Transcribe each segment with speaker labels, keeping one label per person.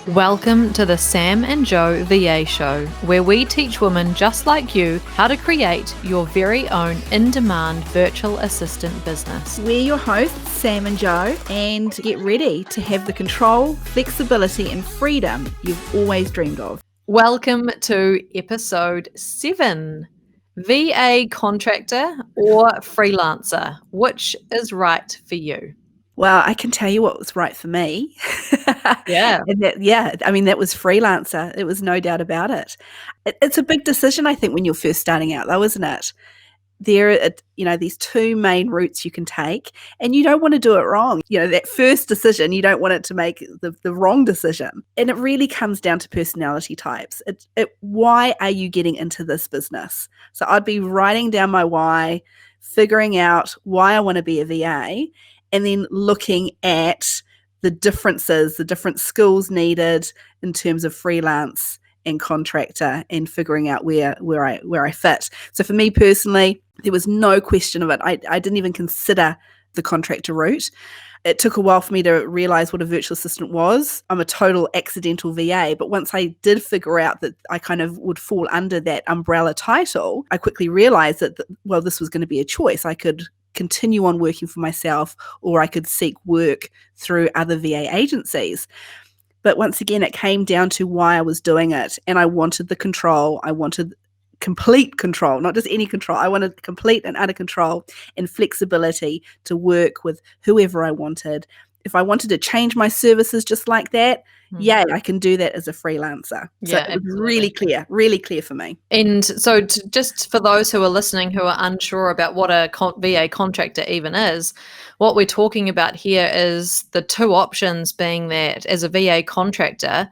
Speaker 1: Welcome to the Sam and Joe VA Show, where we teach women just like you how to create your very own in-demand virtual assistant business.
Speaker 2: We're your hosts, Sam and Joe, and get ready to have the control, flexibility, and freedom you've always dreamed of.
Speaker 1: Welcome to episode 7, VA Contractor or Freelancer, which is right for you?
Speaker 2: Well, I can tell you what was right for me.
Speaker 1: Yeah.
Speaker 2: That was Freelancer. It was no doubt about it. It's a big decision, I think, when you're first starting out, though, isn't it? There are, these two main routes you can take, and you don't want to do it wrong. That first decision, you don't want it to make the wrong decision. And it really comes down to personality types. Why are you getting into this business? So I'd be writing down my why, figuring out why I want to be a VA, and then looking at the differences, the different skills needed in terms of freelance and contractor, and figuring out where I fit. So for me personally, there was no question of it. I didn't even consider the contractor route. It took a while for me to realize what a virtual assistant was. I'm a total accidental VA, but once I did figure out that I kind of would fall under that umbrella title, I quickly realized that, this was going to be a choice. I could continue on working for myself, or I could seek work through other VA agencies. But once again, it came down to why I was doing it. And I wanted the control. I wanted complete control, not just any control. I wanted complete and utter control and flexibility to work with whoever I wanted. If I wanted to change my services just like that, I can do that as a freelancer. So it was really clear for me.
Speaker 1: And so just for those who are listening who are unsure about what a VA contractor even is, what we're talking about here is the two options being that as a VA contractor,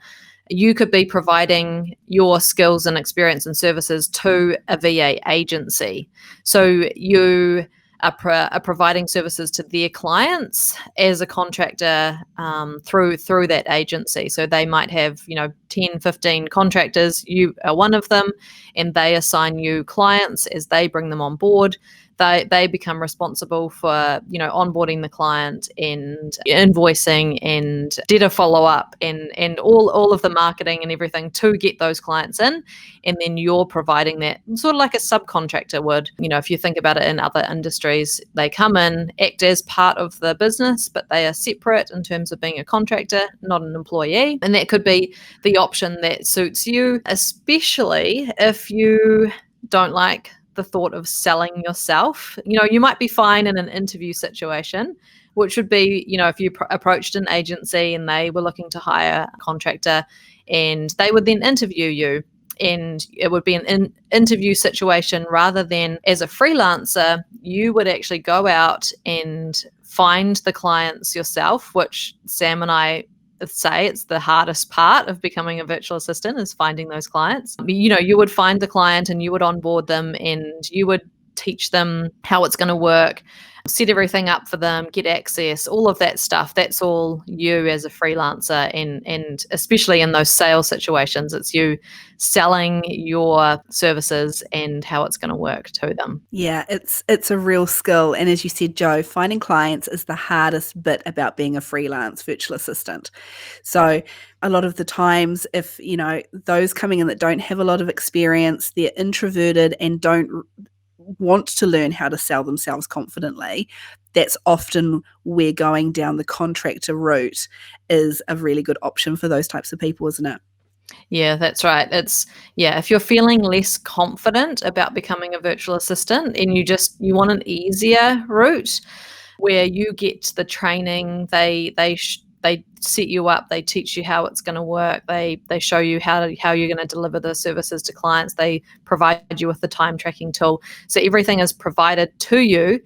Speaker 1: you could be providing your skills and experience and services to a VA agency. So you are providing services to their clients as a contractor through that agency. So they might have, 10, 15 contractors. You are one of them, and they assign you clients as they bring them on board. They become responsible for, onboarding the client and invoicing and data follow-up and all of the marketing and everything to get those clients in. And then you're providing that sort of like a subcontractor would. If you think about it in other industries, they come in, act as part of the business, but they are separate in terms of being a contractor, not an employee. And that could be the option that suits you, especially if you don't like the thought of selling yourself. You might be fine in an interview situation, which would be, if you approached an agency and they were looking to hire a contractor and they would then interview you, and it would be an interview situation rather than as a freelancer, you would actually go out and find the clients yourself, which Sam and I say it's the hardest part of becoming a virtual assistant is finding those clients. You would find the client and you would onboard them and you would teach them how it's going to work, set everything up for them, get access, all of that stuff. That's all you as a freelancer, and especially in those sales situations, it's you selling your services and how it's going to work to them.
Speaker 2: Yeah, it's a real skill. And as you said, Joe, finding clients is the hardest bit about being a freelance virtual assistant. So a lot of the times, if, those coming in that don't have a lot of experience, they're introverted and don't want to learn how to sell themselves confidently, that's often where going down the contractor route is a really good option for those types of people, isn't it?
Speaker 1: Yeah, that's right. If you're feeling less confident about becoming a virtual assistant and you want an easier route where you get the training, they set you up, they teach you how it's going to work, they show you how you're going to deliver the services to clients, they provide you with the time tracking tool. So everything is provided to you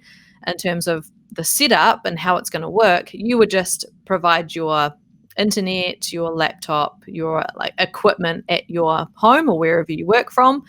Speaker 1: in terms of the setup and how it's going to work. You would just provide your internet, your laptop, your equipment at your home or wherever you work from.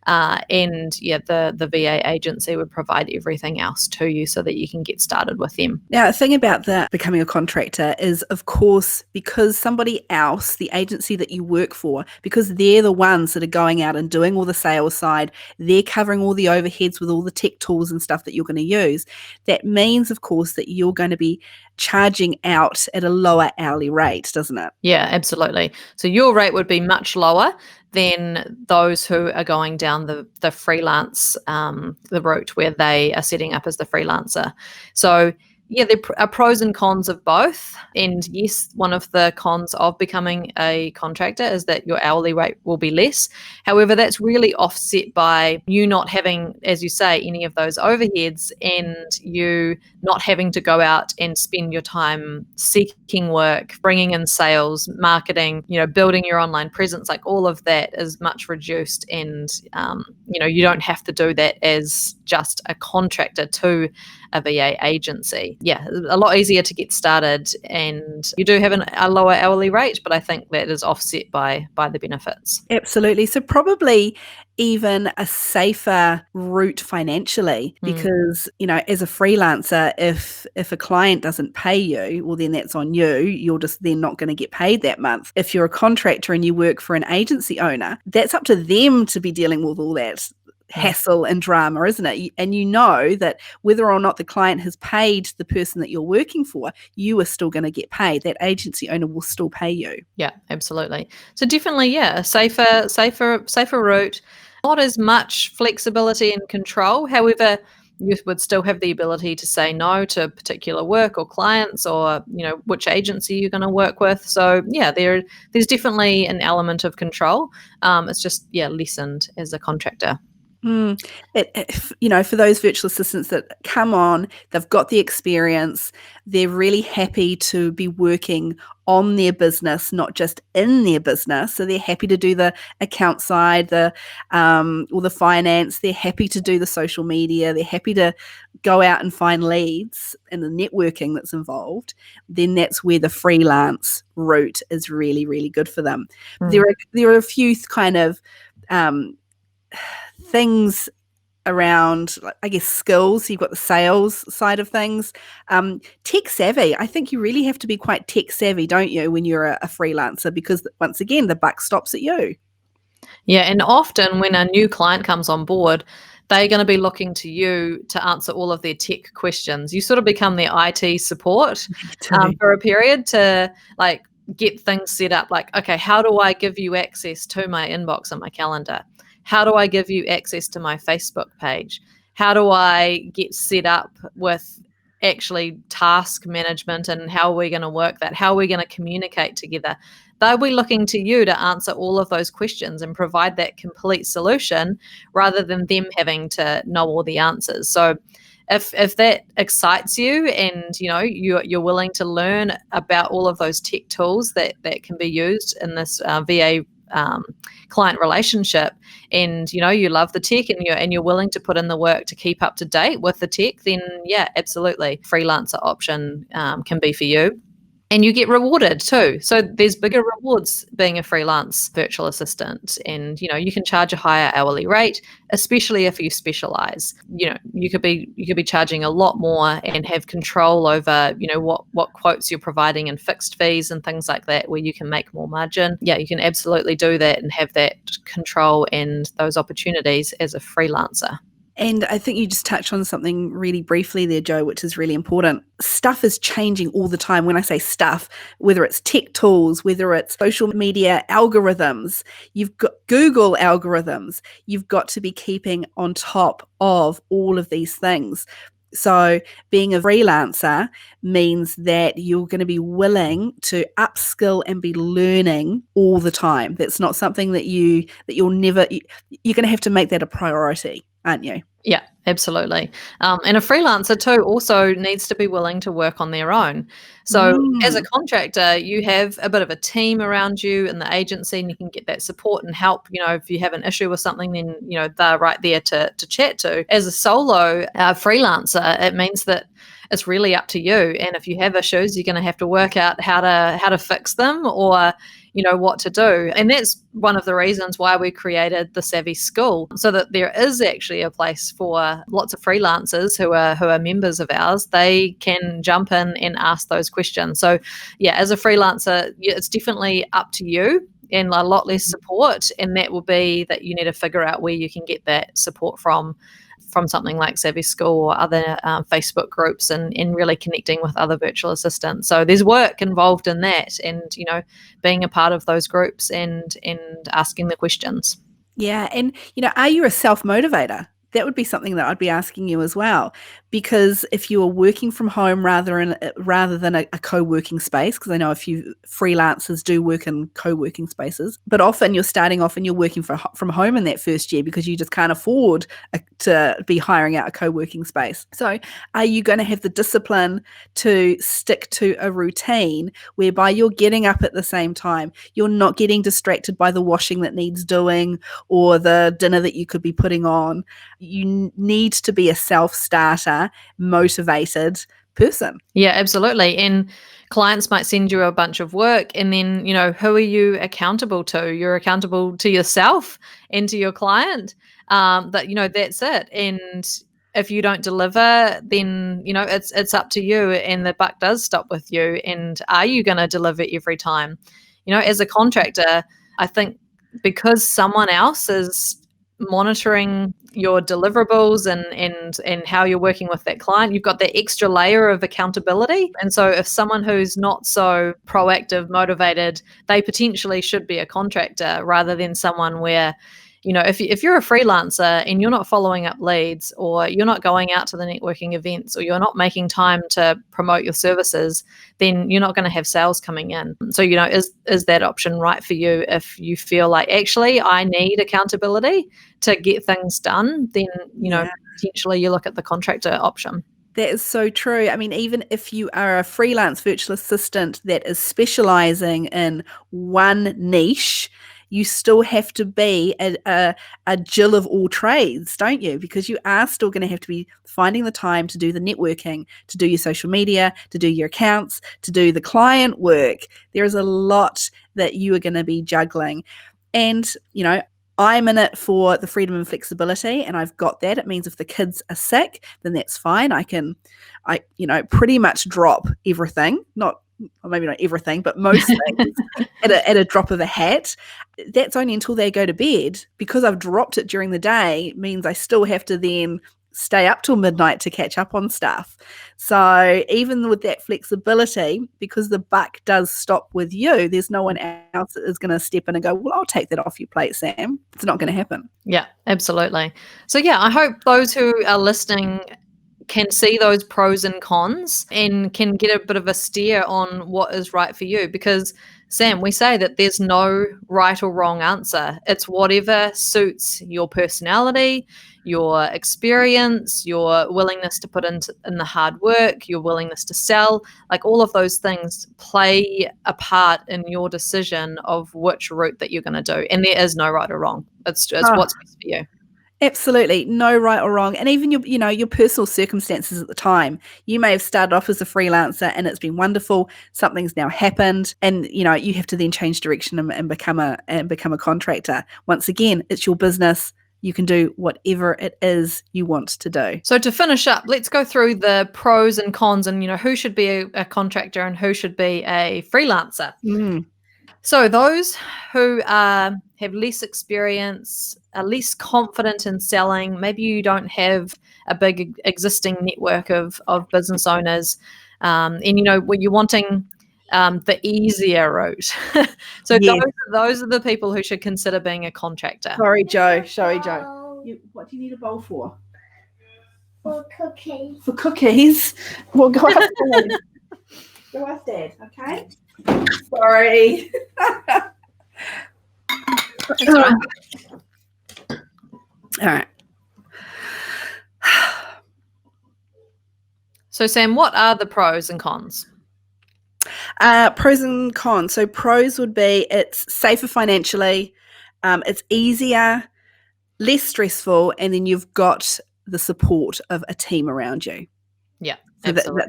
Speaker 1: The VA agency would provide everything else to you so that you can get started with them.
Speaker 2: Now, the thing about becoming a contractor is, of course, because somebody else, the agency that you work for, because they're the ones that are going out and doing all the sales side, they're covering all the overheads with all the tech tools and stuff that you're going to use. That means, of course, that you're going to be charging out at a lower hourly rate, doesn't it?
Speaker 1: Yeah, absolutely. So your rate would be much lower than those who are going down the freelance the route where they are setting up as the freelancer. So yeah, there are pros and cons of both. And yes, one of the cons of becoming a contractor is that your hourly rate will be less. However, that's really offset by you not having, as you say, any of those overheads, and you not having to go out and spend your time seeking work, bringing in sales, marketing, building your online presence. Like all of that is much reduced, and you don't have to do that as just a contractor to a VA agency. Yeah, a lot easier to get started, and you do have a lower hourly rate, but I think that is offset by the benefits.
Speaker 2: Absolutely. So probably even a safer route financially, because as a freelancer, if a client doesn't pay you, well, then that's on you. You're just then not going to get paid that month. If you're a contractor and you work for an agency owner, that's up to them to be dealing with all that hassle and drama, isn't it? And you know that whether or not the client has paid the person that you're working for, you are still going to get paid. That agency owner will still pay you.
Speaker 1: Yeah, absolutely. So definitely, yeah, a safer route. Not as much flexibility and control. However, you would still have the ability to say no to particular work or clients, or which agency you're going to work with. So yeah, there's definitely an element of control. It's just lessened as a contractor.
Speaker 2: For those virtual assistants that come on, they've got the experience, they're really happy to be working on their business, not just in their business. So they're happy to do the account side, or the finance. They're happy to do the social media. They're happy to go out and find leads and the networking that's involved. Then that's where the freelance route is really, really good for them. There are a few kind of things around, I guess, skills. You've got the sales side of things. Tech savvy. I think you really have to be quite tech savvy, don't you, when you're a freelancer, because once again, the buck stops at you.
Speaker 1: Yeah, and often when a new client comes on board, they're going to be looking to you to answer all of their tech questions. You sort of become their IT support for a period to get things set up. Like, okay, how do I give you access to my inbox and my calendar? How do I give you access to my Facebook page? How do I get set up with actually task management, and how are we going to work that? How are we going to communicate together? They'll be looking to you to answer all of those questions and provide that complete solution, rather than them having to know all the answers. So if that excites you, and you're willing to learn about all of those tech tools that can be used in this VA client relationship, and you love the tech, and you're willing to put in the work to keep up to date with the tech, then yeah, absolutely, freelancer option can be for you. And you get rewarded too. So there's bigger rewards being a freelance virtual assistant, and you can charge a higher hourly rate, especially if you specialize. You could be charging a lot more and have control over what quotes you're providing, and fixed fees and things like that, where you can make more margin. Yeah, you can absolutely do that and have that control and those opportunities as a freelancer.
Speaker 2: And I think you just touched on something really briefly there, Jo, which is really important. Stuff is changing all the time. When I say stuff, whether it's tech tools, whether it's social media algorithms, you've got Google algorithms, you've got to be keeping on top of all of these things. So being a freelancer means that you're going to be willing to upskill and be learning all the time. That's not something that you're going to have to make that a priority, aren't you?
Speaker 1: Yeah, absolutely. And a freelancer too also needs to be willing to work on their own. So as a contractor, you have a bit of a team around you in the agency, and you can get that support and help. If you have an issue with something, then they're right there to chat to. As a solo freelancer, it means that it's really up to you. And if you have issues, you're going to have to work out how to fix them, or what to do. And that's one of the reasons why we created the Savvy School, so that there is actually a place for lots of freelancers who are members of ours. They can jump in and ask those questions. So yeah, as a freelancer, it's definitely up to you, and a lot less support. And that will be that you need to figure out where you can get that support from from something like Savvy School or other Facebook groups, and really connecting with other virtual assistants. So there's work involved in that, and being a part of those groups and asking the questions.
Speaker 2: Yeah. And, are you a self-motivator? That would be something that I'd be asking you as well, because if you are working from home rather than a co-working space, because I know a few freelancers do work in co-working spaces, but often you're starting off and you're working from home in that first year because you just can't afford to be hiring out a co-working space. So are you going to have the discipline to stick to a routine whereby you're getting up at the same time, you're not getting distracted by the washing that needs doing or the dinner that you could be putting on? You need to be a self-starter, motivated person.
Speaker 1: Yeah, absolutely. And clients might send you a bunch of work, and then, who are you accountable to? You're accountable to yourself and to your client. That's it. And if you don't deliver, then, it's up to you, and the buck does stop with you. And are you going to deliver every time? As a contractor, I think because someone else is monitoring your deliverables and how you're working with that client, you've got that extra layer of accountability. And so if someone who's not so proactive, motivated, they potentially should be a contractor rather than someone where, if you're a freelancer and you're not following up leads, or you're not going out to the networking events, or you're not making time to promote your services, then you're not going to have sales coming in. So, is that option right for you? If you feel like, actually, I need accountability to get things done, then, potentially you look at the contractor option.
Speaker 2: That is so true. I mean, even if you are a freelance virtual assistant that is specializing in one niche, you still have to be a Jill of all trades, don't you? Because you are still going to have to be finding the time to do the networking, to do your social media, to do your accounts, to do the client work. There is a lot that you are going to be juggling. And, I'm in it for the freedom and flexibility, and I've got that. It means if the kids are sick, then that's fine. I pretty much drop everything, maybe not everything, but most things at a drop of a hat. That's only until they go to bed. Because I've dropped it during the day means I still have to then stay up till midnight to catch up on stuff. So even with that flexibility, because the buck does stop with you, there's no one else that is going to step in and go, well, I'll take that off your plate, Sam. It's not going to happen.
Speaker 1: Yeah, absolutely. So I hope those who are listening can see those pros and cons and can get a bit of a steer on what is right for you. Because, Sam, we say that there's no right or wrong answer. It's whatever suits your personality, your experience, your willingness to put in the hard work, your willingness to sell. Like, all of those things play a part in your decision of which route that you're going to do. And there is no right or wrong. It's what's best for you.
Speaker 2: Absolutely. No right or wrong. And even your personal circumstances at the time. You may have started off as a freelancer and it's been wonderful. Something's now happened, and you have to then change direction and become a contractor. Once again, it's your business. You can do whatever it is you want to do.
Speaker 1: So to finish up, let's go through the pros and cons, and who should be a contractor and who should be a freelancer. So those who have less experience, are less confident in selling, maybe you don't have a big existing network of business owners, and when you're wanting the easier route. So yes. those are the people who should consider being a contractor.
Speaker 2: Sorry, Joe. What do you need a bowl for?
Speaker 3: For cookies.
Speaker 2: For cookies? Well, go upstairs. Go upstairs, okay? Sorry. All right.
Speaker 1: So, Sam, what are the pros and cons?
Speaker 2: Pros and cons. So pros would be it's safer financially, it's easier, less stressful, and then you've got the support of a team around you.
Speaker 1: Yeah, absolutely.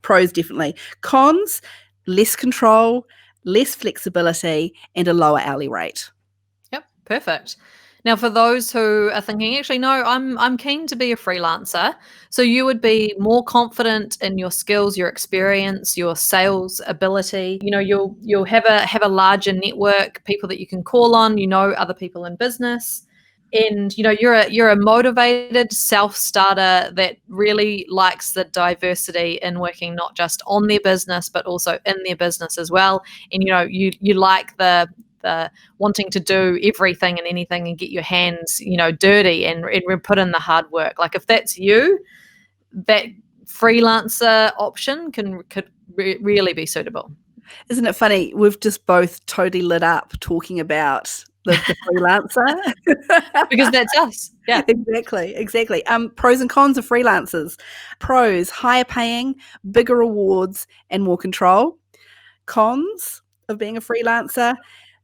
Speaker 2: Pros definitely. Cons, less control, less flexibility, and a lower hourly rate.
Speaker 1: Yep, perfect. Now, for those who are thinking, actually, no, I'm keen to be a freelancer. So you would be more confident in your skills, your experience, your sales ability. You'll have a larger network, people that you can call on. Other people in business. And you're a motivated self-starter that really likes the diversity in working not just on their business but also in their business as well. And you like the wanting to do everything and anything and get your hands dirty and put in the hard work. Like if that's you, that freelancer option could really be suitable.
Speaker 2: Isn't it funny? We've just both totally lit up talking about the freelancer.
Speaker 1: Because that's us. Yeah.
Speaker 2: Exactly. Pros and cons of freelancers. Pros, higher paying, bigger rewards, and more control. Cons of being a freelancer,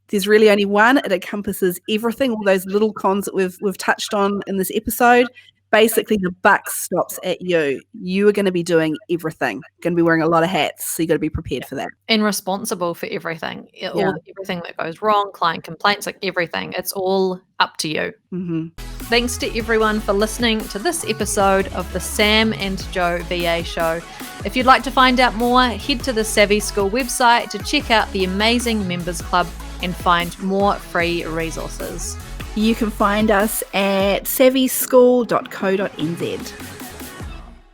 Speaker 2: there's really only one. It encompasses everything, all those little cons that we've touched on in this episode. Basically, the buck stops at you. You are going to be doing everything. Going to be wearing a lot of hats, so you got to be prepared for that.
Speaker 1: And responsible for everything.
Speaker 2: Yeah.
Speaker 1: Everything that goes wrong, client complaints, like everything. It's all up to you.
Speaker 2: Mm-hmm.
Speaker 1: Thanks to everyone for listening to this episode of the Sam and Joe VA Show. If you'd like to find out more, head to the Savvy School website to check out the amazing Members Club and find more free resources.
Speaker 2: You can find us at savvyschool.co.nz.